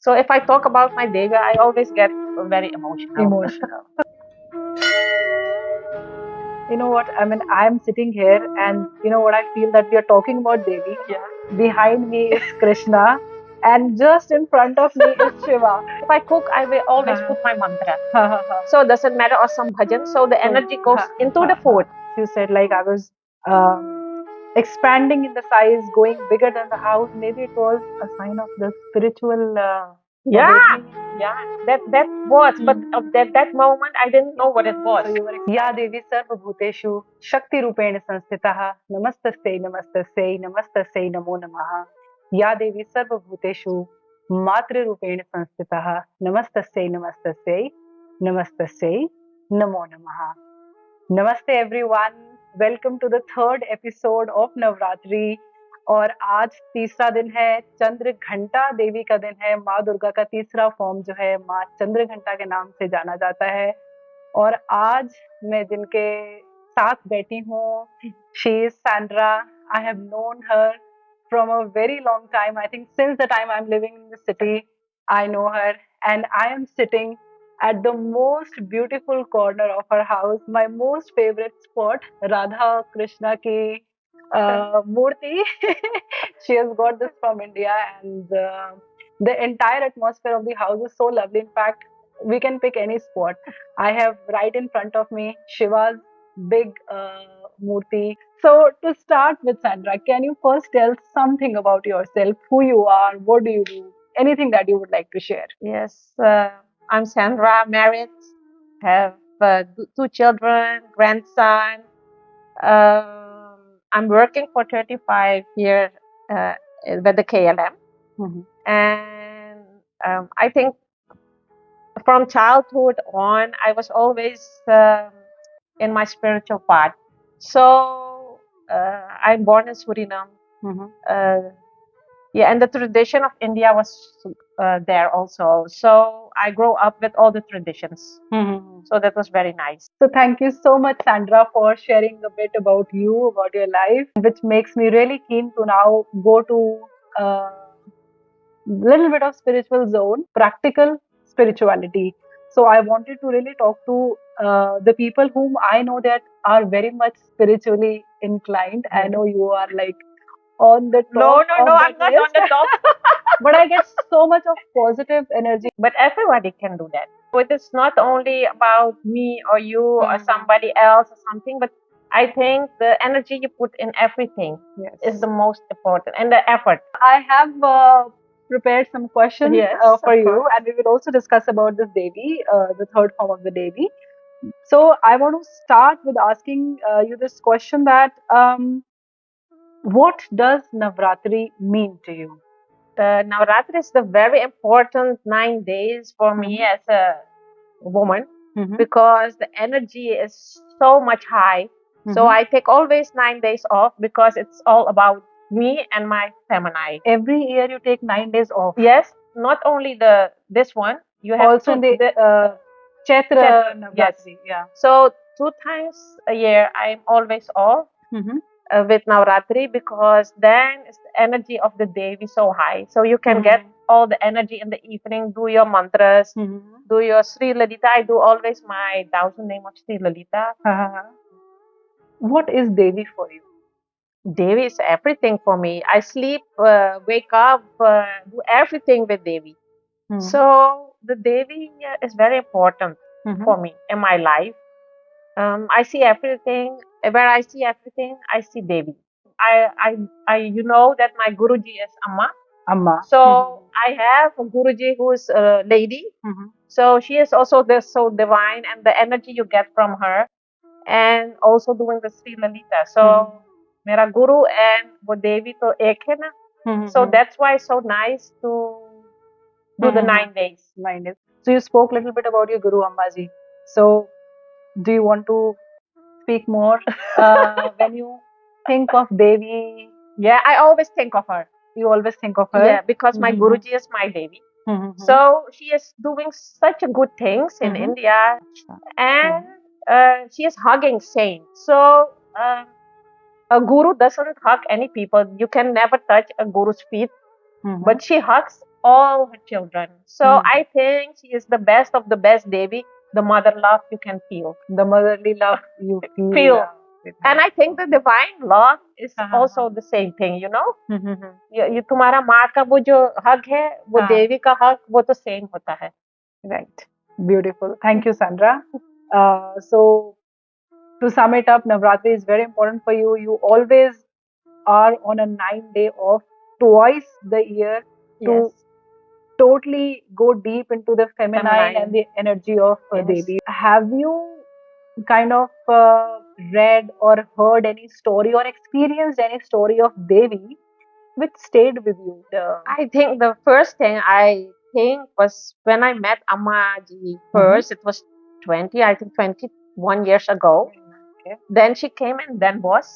So if I talk about my Devi, I always get very emotional. Emotional. You know what? I mean, I'm sitting here, and you know what? I feel that we are talking about Devi. Yeah. Behind me is Krishna, and just in front of me is Shiva. If I cook, I will always put my mantra. So it doesn't matter, or some bhajan. So the energy goes into the food. You said like I was expanding in the size, going bigger than the house. Maybe it was a sign of the spiritual Yeah, awakening. yeah. That was, but of that moment, I didn't know what it was. So you were या देवी सर्वभूतेषु शक्तिरूपेण संस्थितः नमस्तस्यै नमस्तस्यै नमस्तस्यै नमो नमः या देवी सर्वभूतेषु मातृरूपेण संस्थितः नमस्तस्यै नमस्तस्यै नमस्तस्यै नमो नमः नमस्ते everyone welcome to the third episode of Navratri और आज तीसरा दिन है चंद्र घंटा देवी का दिन है माँ दुर्गा का तीसरा फॉर्म जो है माँ चंद्र घंटा के नाम से जाना जाता है और आज मैं जिनके साथ बैठी हूँ she is Sandra I have known her from a very long time. I think since the time I'm living in the city, I know her, and I am sitting at the most beautiful corner of her house, my most favorite spot, Radha Krishna ki murti. She has got this from India, and the entire atmosphere of the house is so lovely. In fact, we can pick any spot. I have right in front of me Shiva's big murti. So to start with, Sandra, can you first tell something about yourself, who you are, what do you do, anything that you would like to share? Yes, I'm Sandra, married, have two children, grandson. I'm working for 35 years with the KLM. Mhm. And I think from childhood on, I was always in my spiritual path. So I'm born in Suriname. Mhm. Yeah, and the tradition of India was there also. So I grew up with all the traditions. Mhm. So that was very nice. So thank you so much, Sandra, for sharing a bit about you, about your life, which makes me really keen to now go to a little bit of spiritual zone, practical spirituality. So I wanted to really talk to the people whom I know that are very much spiritually inclined. I know you are like on the top No, of I'm that not on list. the top. But I get so much of positive energy. But everybody can do that. So it is not only about me or you or Mhm. somebody else or something, but I think the energy you put in everything Yes. is the most important, and the effort. I have prepared some questions Yes, for of you, course. and we will also discuss about this Devi, the third form of the Devi. So I want to start with asking you this question that what does Navratri mean to you? The Navratri is the very important 9 days for me as a woman Mhm. because the energy is so much high. So Mhm. I take always 9 days off because it's all about me and my feminine. Every year you take 9 days off. Yes, not only this one. You have Also in the Chaitra Chaitra, Navratri. yes. Yeah. So 2 times a year I'm always off Mhm. with Navratri because then is the energy of the Devi so high. So you can get Mhm. all the energy in the evening, do your mantras, Mhm. do your Sri Lalita. I do always my 1,000 name of Sri Lalita. What is Devi for you? Devi is everything for me. I sleep, wake up, do everything with Devi. Mhm. So the Devi is very important Mhm. for me in my life. I see everything. Where I see everything, I see Devi. You know that my Guruji is Amma. Amma. So I have a Guruji who is a lady. Mhm. So she is also so divine, and the energy you get from her, and also doing the Sri Lalita. So मेरा Guru and वो Devi तो एक है ना. So that's why it's so nice to do the 9 days. 9 days. So you spoke a little bit about your Guru Ambaji. So do you want to speak more when you think of Devi? Yeah, I always think of her. You always think of her. Yeah, because my Guruji is my Devi. So she is doing such a good things in India, and she is hugging saints. So a guru doesn't hug any people. You can never touch a guru's feet. but she hugs all her children. So I think she is the best of the best Devi. The mother love you can feel. The motherly love you feel. Feel. With her. And I think the divine love is also the same thing, you know. ये तुम्हारा माँ का वो जो हग है वो देवी का हग वो तो सेम होता है. Right. Beautiful. Thank you, Sandra. So, to sum it up, Navratri is very important for you. You always are on a 9-day off twice the year to totally go deep into the feminine and the energy of Devi. Have you kind of read or heard any story or experienced any story of Devi which stayed with you? I think the first thing I think was when I met Ammaji first. It was 21 years ago. Then she came in Den Bosch.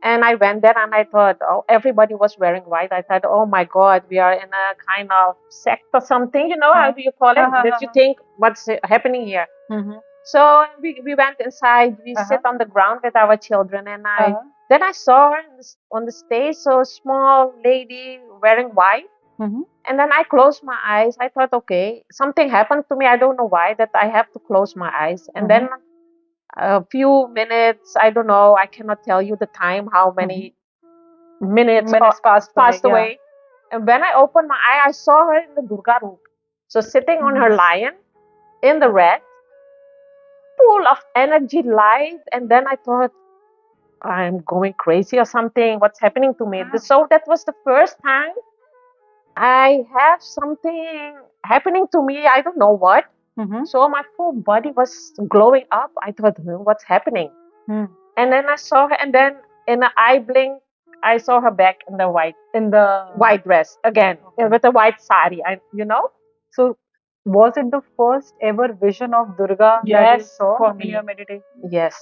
And I went there and I thought, oh, everybody was wearing white. I thought, oh my God, we are in a kind of sect or something. You know, how do you call it? Did you think what's happening here? So we went inside. We sit on the ground with our children, and then I saw her on the stage. So a small lady wearing white. And then I closed my eyes. I thought, okay, something happened to me. I don't know why that I have to close my eyes. And then a few minutes, I don't know, I cannot tell you the time, how many minutes passed away. And when I opened my eye, I saw her in the Durga room. So sitting on her lion in the red, full of energy, light. And then I thought, I'm going crazy or something. What's happening to me? So that was the first time I have something happening to me. I don't know what. So my full body was glowing up. I thought, what's happening? And then I saw her, and then in an eye blink, I saw her back in the white dress again with a white sari. You know. So was it the first ever vision of Durga that you saw in your meditation? Yes.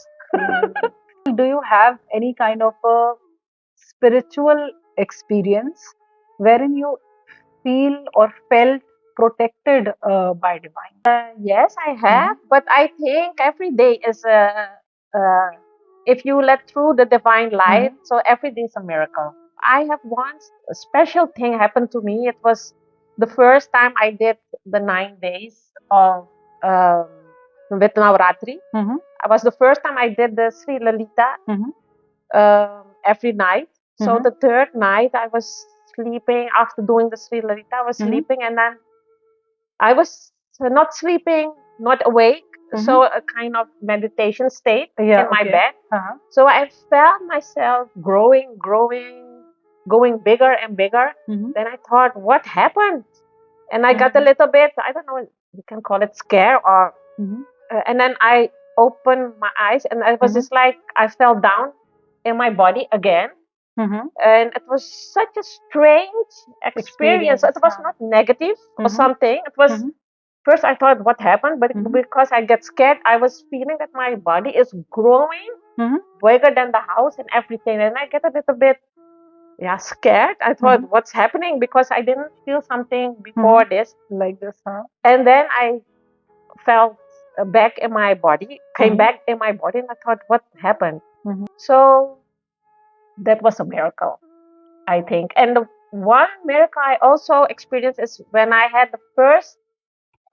Do you have any kind of a spiritual experience wherein you feel or felt protected by divine? Yes, I have, but I think every day is if you let through the divine light, so every day is a miracle. I have once a special thing happened to me. It was the first time I did the 9 days of with Navratri. It was the first time I did the Sri Lalita every night. So the third night I was sleeping after doing the Sri Lalita. I was sleeping, and then I was not sleeping, not awake. So a kind of meditation state in my bed. So I felt myself growing, going bigger and bigger. Then I thought, what happened? And I got a little bit, I don't know, you can call it scare or. And then I opened my eyes, and it was just like I fell down in my body again. And it was such a strange experience. It was not negative or something. It was first I thought what happened, but because I get scared, I was feeling that my body is growing bigger than the house and everything. And I get a little bit scared. I thought what's happening, because I didn't feel something before this like this. And then I felt back in my body, came back in my body, and I thought what happened. So that was a miracle, I think. And the one miracle I also experienced is when I had the first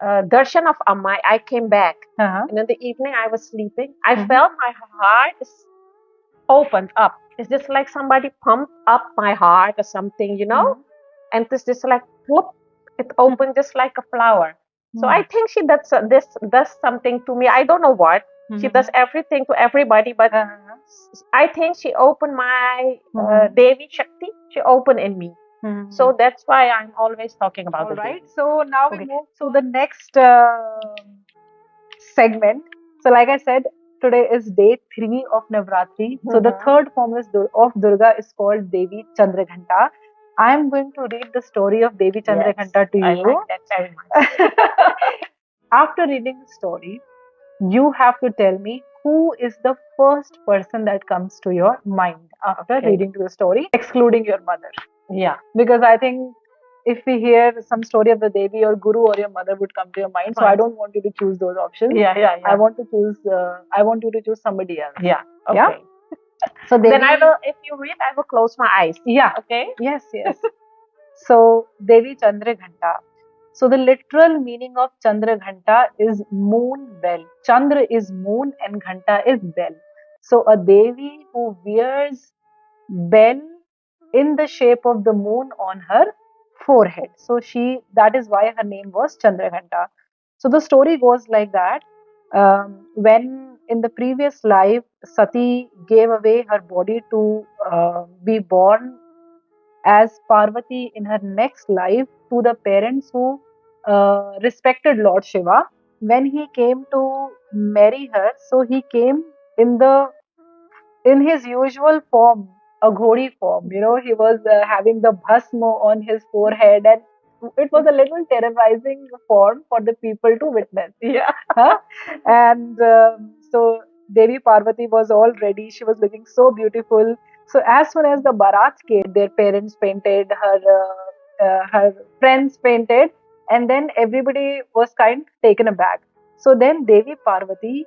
darshan of Amma. I came back, and in the evening I was sleeping. I felt my heart is opened up. It's just like somebody pumped up my heart or something, you know. And it's just like whoop, it opened just like a flower. So I think she does something to me. I don't know what. She does everything to everybody, but I think she opened my Devi Shakti. She opened in me. So that's why I'm always talking about it. Right. So now we move to the next segment. So like I said, today is day 3 of Navratri. So the third form of Durga is called Devi Chandraghanta. I am going to read the story of Devi Chandraghanta to you. I like that very much. After reading the story, you have to tell me who is the first person that comes to your mind after reading the story, excluding your mother. Yeah. Because I think if we hear some story of the Devi, or Guru or your mother would come to your mind. So I don't want you to choose those options. I want to choose. I want you to choose somebody else. Yeah. Okay. So then I will. If you read, I will close my eyes. Yeah. Okay. Yes. So Devi Chandraghanta. So the literal meaning of Chandraghanta is moon bell. Chandra is moon and Ghanta is bell. So a Devi who wears bell in the shape of the moon on her forehead. So that is why her name was Chandraghanta. So the story goes like that. When in the previous life, Sati gave away her body to be born as Parvati in her next life to the parents who respected Lord Shiva. When he came to marry her, so he came in the in his usual form, a ghori form. He was having the bhasma on his forehead, and it was a little terrorizing form for the people to witness. Yeah. Huh? And so Devi Parvati was all ready. She was looking so beautiful. So as soon as the Barat came, their parents painted, her friends painted, and then everybody was kind of taken aback. So then Devi Parvati,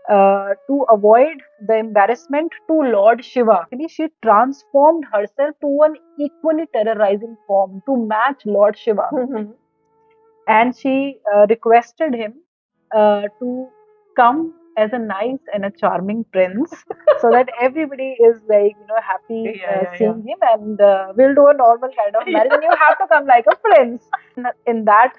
to avoid the embarrassment to Lord Shiva, actually she transformed herself to an equally terrorizing form to match Lord Shiva. And she requested him to come as a nice and a charming prince so that everybody is like happy seeing him, and we'll do a normal kind of marriage and you have to come like a prince in that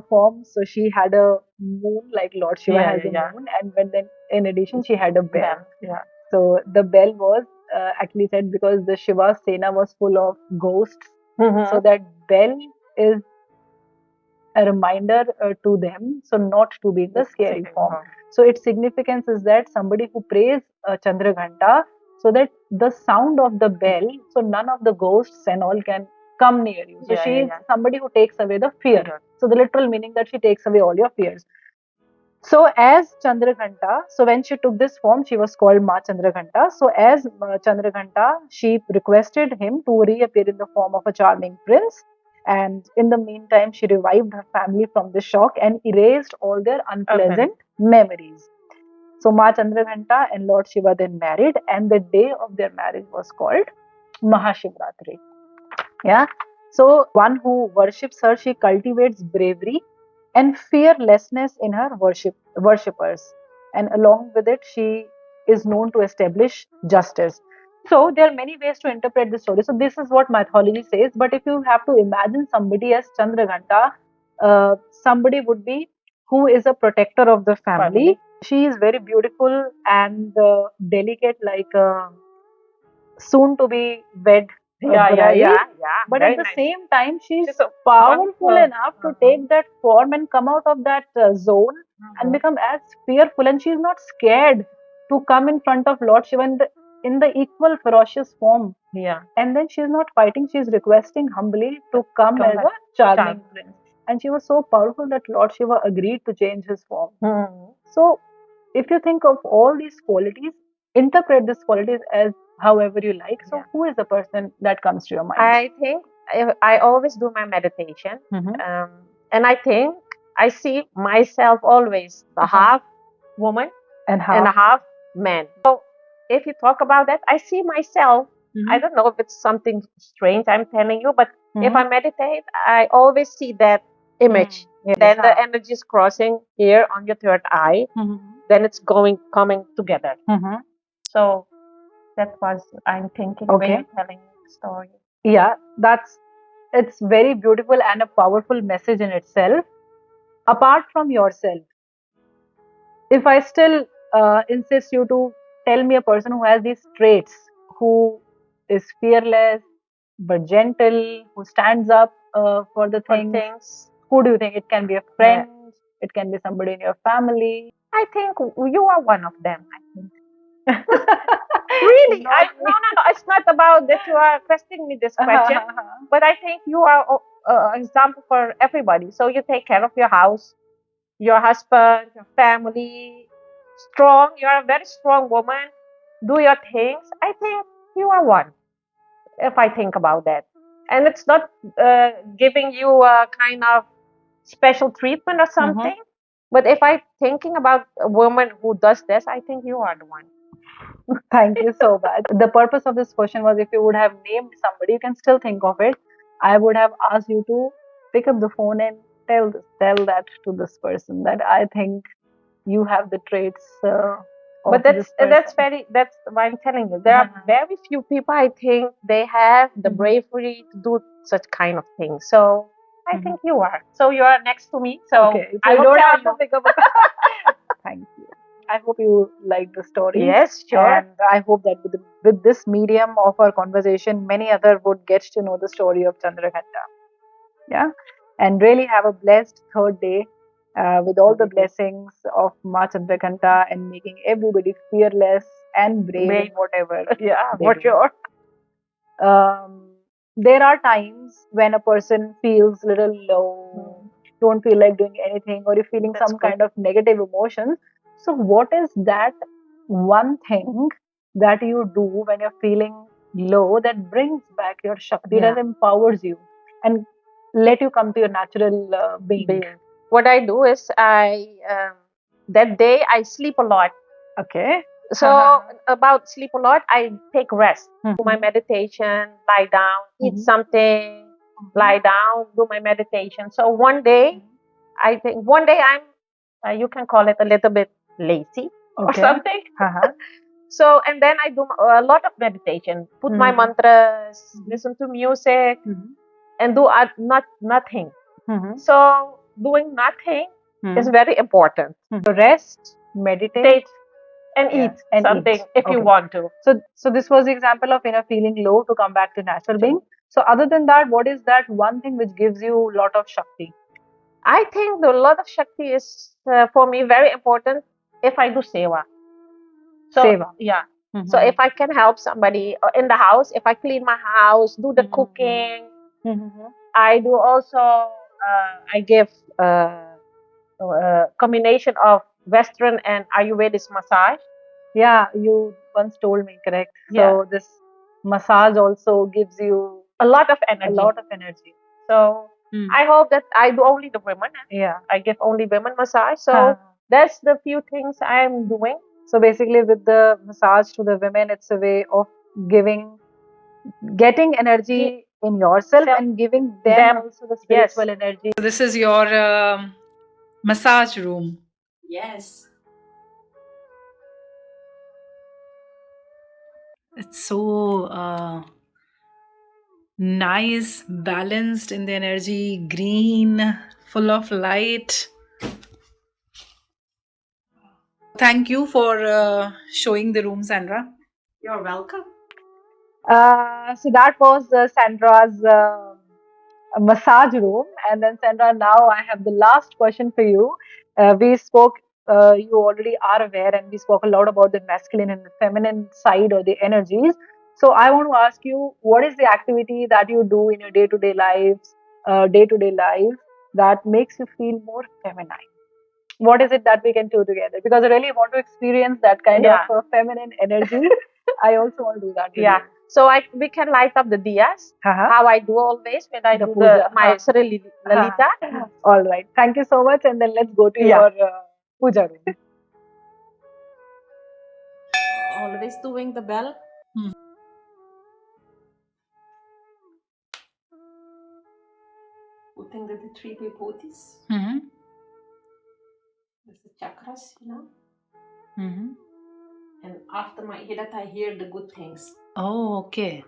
form. So she had a moon like Lord Shiva has a moon, and then in addition she had a bell. So the bell was actually said because the Shiva Sena was full of ghosts. So that bell is a reminder to them, so not to be in the scary form. So its significance is that somebody who prays Chandraghanta, so that the sound of the bell, so none of the ghosts and all can come near you. So she is somebody who takes away the fear. So the literal meaning that she takes away all your fears. So as Chandraghanta, so when she took this form, she was called Ma Chandraghanta. So as Chandraghanta, she requested him to reappear in the form of a charming prince. And in the meantime, she revived her family from the shock and erased all their unpleasant memories. So Ma Chandraghanta and Lord Shiva then married, and the day of their marriage was called Mahashivratri. Yeah. So one who worships her, she cultivates bravery and fearlessness in her worshippers, and along with it, she is known to establish justice. So there are many ways to interpret this story. So this is what mythology says. But if you have to imagine somebody as Chandraghanta, somebody would be who is a protector of the family. She is very beautiful and delicate, like soon to be wed bride. But at the same time, she's so powerful enough to take that form and come out of that zone and become as fearful. And she's not scared to come in front of Lord Shiva in the equal ferocious form. And then she's not fighting, she's requesting humbly to come as a charming prince. And she was so powerful that Lord Shiva agreed to change his form. So if you think of all these qualities, interpret these qualities as however you like. So who is the person that comes to your mind? I think I always do my meditation, and I think I see myself always the half woman and and a half man. So if you talk about that, I see myself. I don't know if it's something strange I'm telling you, but if I meditate, I always see that image. Then the energy is crossing here on your third eye. Then it's coming together. So that was I'm thinking when you're telling me the story. Yeah, it's very beautiful and a powerful message in itself. Apart from yourself, if I still insist you to tell me a person who has these traits, who is fearless but gentle, who stands up for the things, who do you think? It can be a friend, it can be somebody in your family. I think you are one of them. I think. Really, no. It's not about that you are questioning me this question, but I think you are an example for everybody. So you take care of your house, your husband, your family. Strong. You are a very strong woman. Do your things. I think you are one. If I think about that, and it's not giving you a kind of special treatment or something. But if I'm thinking about a woman who does this, I think you are the one. Thank you so much. The purpose of this question was if you would have named somebody, you can still think of it. I would have asked you to pick up the phone and tell that to this person, that I think you have the traits of But this that's person. that's why I'm telling you. There are very few people I think they have the Mhm. bravery to do such kind of things. So I Mhm. think you are. So you are next to me. So Okay, so I you will don't tell have to you. pick up a Thank you. I hope you like the story. Yes, sure. And I hope that with this medium of our conversation, many other would get to know the story of Chandraghanta. Yeah. And really have a blessed third day with all the blessings of Ma Chandraghanta and making everybody fearless and brave in Brave. whatever Yeah, they for do. sure. There are times when a person feels a little low, don't feel like doing anything, or you're feeling That's some good. kind of negative emotions. So, what is that one thing that you do when you're feeling low that brings back your Shakti, Yeah. that empowers you and let you come to your natural being? What I do is that day I sleep a lot. Okay. So about sleep a lot, I take rest, do my Mhm. meditation, lie down, eat Mhm. something, lie down, do my meditation. So one day, I think one day I'm, you can call it a little bit lazy or Okay. something. So and then I do a lot of meditation, put my Mhm. mantras, listen to music, Mhm. and do nothing. Mhm. So doing nothing is Mhm. very important. So rest, meditate, Take and yeah, eat and something eat. if you Okay. want to. So this was the example of feeling low to come back to natural being. So other than that, what is that one thing which gives you a lot of shakti? I think the lot of Shakti is for me very important if I do seva. So Seva. yeah. So if I can help somebody in the house, if I clean my house, do the cooking, I do also. I give combination of Western and Ayurvedic massage. Yeah, you once told me, correct? Yeah. So this massage also gives you A lot of a energy. lot of energy. So I hope that I do only the women. Yeah. I give only women massage. So that's the few things I'm doing. So basically, with the massage to the women, it's a way of getting energy in yourself and giving them also the spiritual energy. So this is your massage room. Yes. It's so nice, balanced in the energy, green, full of light. Thank you for showing the room, Sandra. You're welcome. So that was Sandra's massage room. And then, Sandra, now I have the last question for you. We spoke, you already are aware, and we spoke a lot about the masculine and the feminine side or the energies. So I want to ask you, what is the activity that you do in your day-to-day life that makes you feel more feminine? What is it that we can do together? Because I really want to experience that kind of feminine energy. I also want to do that with you. So we can light up the diyas. How I do always when I do puja. my Sri Lalita. All right. Thank you so much. And then let's go to your puja room. Always doing the bell. Putting the three vibhutis. That's the chakras, And after my hidat, I hear the good things. Oh, okay.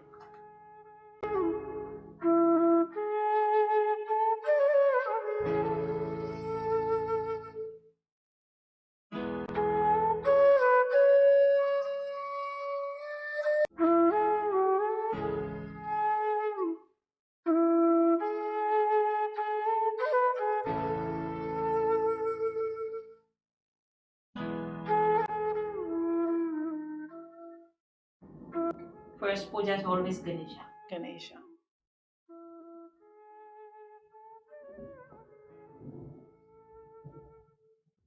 First puja is always Ganesha. Ganesha.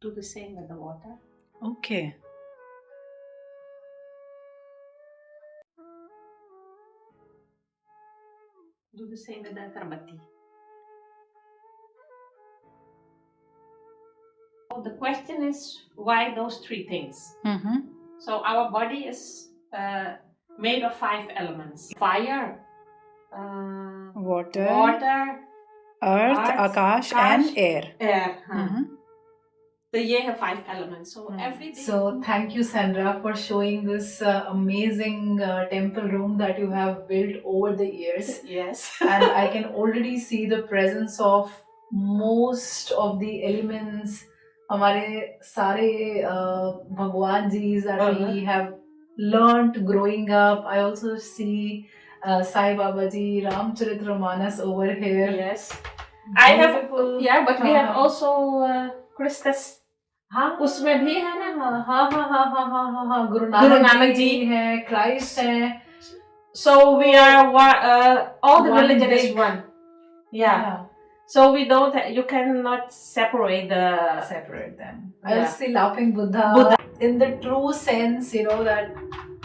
Do the same with the water. Okay. Do the same with the agarbatti. So the question is why those three things? So our body is made of 5 elements: fire, water, water, earth, akash, and air. air. So you have 5 elements. So every day. So thank you, Sandra, for showing this amazing temple room that you have built over the years. Yes. And I can already see the presence of most of the elements. हमारे सारे भगवान जी that we have learnt growing up. I also see Sai Baba ji, Ramcharitra Manas over here. Yes. I have, Beautiful. yeah, but we have also Christus. हाँ उसमें भी है ना हाँ गुरु नानक जी है, क्राइस्ट है. So we are all the One religion is big. one. Yeah. So we don't. You cannot separate them. I Yeah. see laughing Buddha. In the true sense, that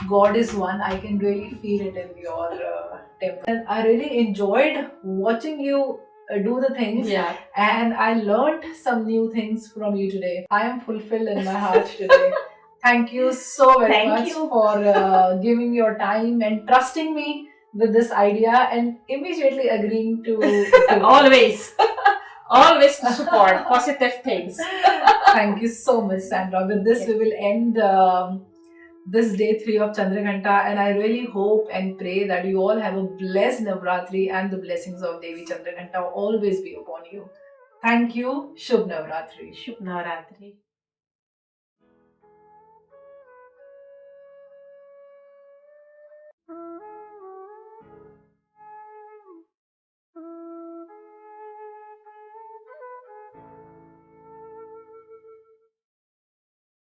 God is one. I can really feel it in your temple. And I really enjoyed watching you do the things. Yeah. And I learned some new things from you today. I am fulfilled in my heart today. Thank you so very Thank much you. for giving your time and trusting me with this idea and immediately agreeing to Always. Always to support positive things. Thank you so much, Sandra. With this, we will end this day 3 of Chandraghanta, and I really hope and pray that you all have a blessed Navratri and the blessings of Devi Chandraghanta always be upon you. Thank you. Shubh Navratri. Shubh Navratri.